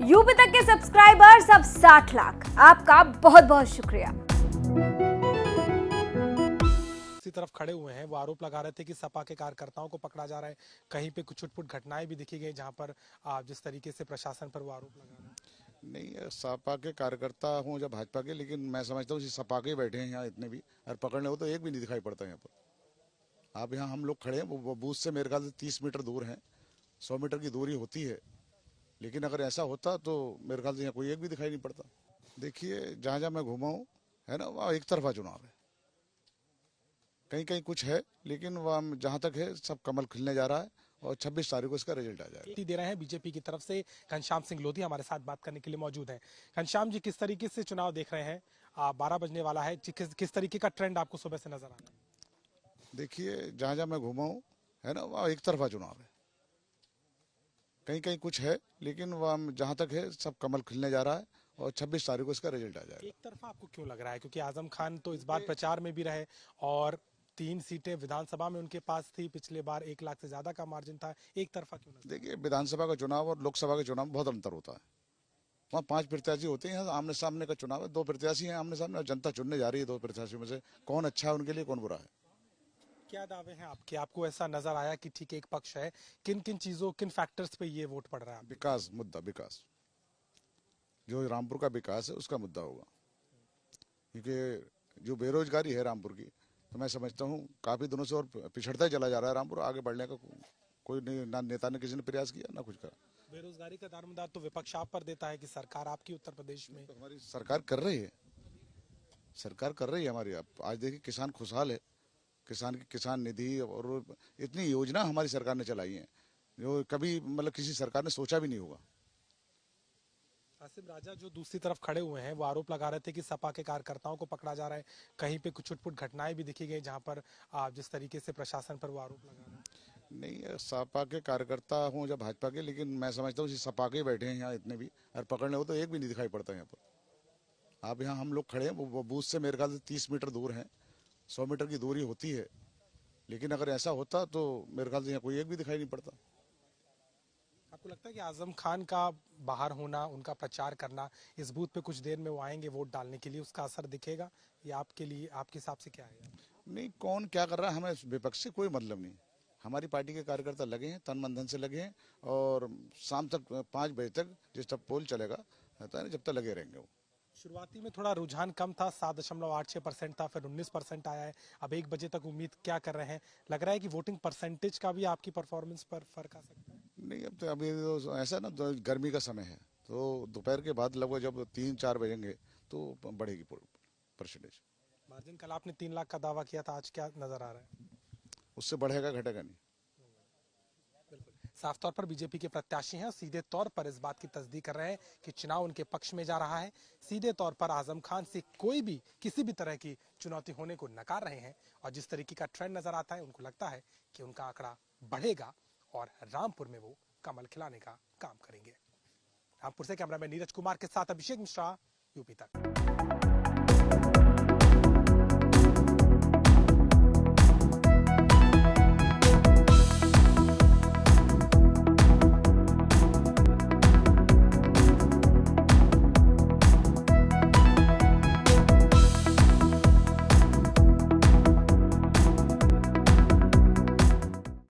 UP तक के subscribers अब 60 लाख। आपका बहुत बहुत शुक्रिया। दूसरी तरफ खड़े हुए हैं, वो आरोप लगा रहे थे कि सपा के कार्यकर्ताओं को पकड़ा जा रहा है। कहीं पे कुछ छुटपुट घटनाएं भी दिखी गई जहां पर जिस तरीके से प्रशासन पर वो आरोप लगा रहे हैं। नहीं, सपा के कार्यकर्ता हूँ या भाजपा के, लेकिन मैं समझता हूँ सपा के ही बैठे हैं यहाँ इतने भी, और पकड़ने हो तो एक भी नहीं दिखाई पड़ता यहाँ पर। आप यहाँ हम लोग खड़े हैं, वो बूथ से मेरे ख्याल से 30 मीटर दूर हैं, 100 मीटर की दूरी होती है, लेकिन अगर ऐसा होता तो मेरे ख्याल से यहाँ कोई एक भी दिखाई नहीं पड़ता। देखिए, जहाँ जहाँ मैं घूमा हूँ है ना, वहाँ एक तरफा चुनाव है, कहीं कहीं कुछ है, लेकिन वहाँ जहाँ तक है सब कमल खिलने जा रहा है और 26 तारीख को इसका रिजल्ट आ जाएगा। दे रहे हैं बीजेपी की तरफ से घनश्याम सिंह लोधी हमारे साथ बात करने के लिए मौजूद हैं। घनश्याम जी, किस तरीके से चुनाव देख रहे हैं? 12 बजने वाला है, किस तरीके का ट्रेंड आपको सुबह से नजर आ रहा है? देखिए, जहाँ जहाँ मैं घूमा हूँ है ना, वहाँ एक तरफा चुनाव है, कहीं कहीं कुछ है, लेकिन वह जहाँ तक है सब कमल खिलने जा रहा है और 26 तारीख को इसका रिजल्ट आ जाएगा। एक तरफा आपको क्यों लग रहा है? क्योंकि आजम खान तो इस बार प्रचार में भी रहे और 3 सीटें विधानसभा में उनके पास थी, पिछले बार 1 लाख से ज्यादा का मार्जिन था। एक तरफा क्यों नजर? देखिए, विधानसभा का चुनाव और लोकसभा के चुनाव में बहुत अंतर होता है। वहाँ 5 प्रत्याशी होते हैं, यहाँ आमने सामने का चुनाव है, 2 प्रत्याशी हैं आमने सामने, जनता चुनने जा रही है 2 प्रत्याशियों में से कौन अच्छा है उनके लिए, कौन बुरा है। क्या दावे हैं आपके? आपको ऐसा नजर आया कि ठीक एक पक्ष है, किन किन चीजों, किन फैक्टर्स पे ये वोट पड़ रहा है? विकास मुद्दा, विकास, जो रामपुर का विकास है उसका मुद्दा होगा, क्योंकि जो बेरोजगारी है रामपुर की, तो मैं समझता हूँ काफी दिनों से और पिछड़ता ही चला जा रहा है रामपुर, आगे बढ़ने का कोई नहीं, ना नेता ने किसी ने प्रयास किया ना कुछ करा। बेरोजगारी का दारोमदार तो विपक्ष आप पर देता है कि सरकार आपकी उत्तर प्रदेश में। तो हमारी सरकार कर रही है, सरकार कर रही है हमारी। आप आज देखिए, किसान खुशहाल है, किसान की किसान निधि और इतनी योजना हमारी सरकार ने चलाई है जो कभी मतलब किसी सरकार ने सोचा भी नहीं होगा। आसिम राजा जो दूसरी तरफ खड़े हुए हैं, वो आरोप लगा रहे थे कि सपा के कार्यकर्ताओं को पकड़ा जा रहा है। कहीं पे कुछ छुटपुट घटनाएं भी दिखी गई जहां पर जिस तरीके से प्रशासन पर वो आरोप लगा रहे हैं। नहीं, सपा के कार्यकर्ता हूँ या भाजपा के, लेकिन मैं समझता हूँ सपा के ही बैठे हैं यहाँ इतने भी, और पकड़ने हो तो एक भी नहीं दिखाई पड़ता यहाँ पर। आप यहाँ हम लोग खड़े हैं, वो बूथ से मेरे ख्याल से 30 मीटर दूर हैं, 100 मीटर की दूरी होती है, लेकिन अगर ऐसा होता तो मेरे ख्याल से यहाँ कोई एक भी दिखाई नहीं पड़ता। आपको लगता है कि आजम खान का बाहर होना, उनका प्रचार करना, इस बूथ पे कुछ देर में वो आएंगे वोट डालने के लिए, उसका असर दिखेगा? या आपके लिए, आपके हिसाब से क्या है? नहीं, कौन क्या कर रहा है हमें विपक्ष से कोई मतलब नहीं। हमारी पार्टी के कार्यकर्ता लगे हैं, तन मन धन से लगे हैं, और शाम तक 5 बजे तक जिस तक पोल चलेगा जब तक लगे रहेंगे वो। शुरुआती में थोड़ा रुझान कम था, 7.86% था, फिर 19% आया है। अब 1 बजे तक उम्मीद क्या कर रहे हैं? लग रहा है कि वोटिंग परसेंटेज का भी आपकी परफॉर्मेंस पर फर्क आ सकता है? नहीं, अब तो अभी तो ऐसा ना, तो गर्मी का समय है, तो दोपहर के बाद लगभग जब 3-4 बजेंगे तो बढ़ेगी परसेंटेज। मार्जिन कल आपने 3 लाख का दावा किया था, आज क्या नजर आ रहा है? उससे बढ़ेगा घटेगा नहीं। साफ तौर पर बीजेपी के प्रत्याशी हैं, सीधे तौर पर इस बात की तस्दीक कर रहे हैं कि चुनाव उनके पक्ष में जा रहा है। सीधे तौर पर आजम खान से कोई भी किसी भी तरह की चुनौती होने को नकार रहे हैं, और जिस तरीके का ट्रेंड नजर आता है, उनको लगता है कि उनका आंकड़ा बढ़ेगा और रामपुर में वो कमल खिलाने का काम करेंगे। रामपुर से कैमरामैन नीरज कुमार के साथ अभिषेक मिश्रा, यूपी तक।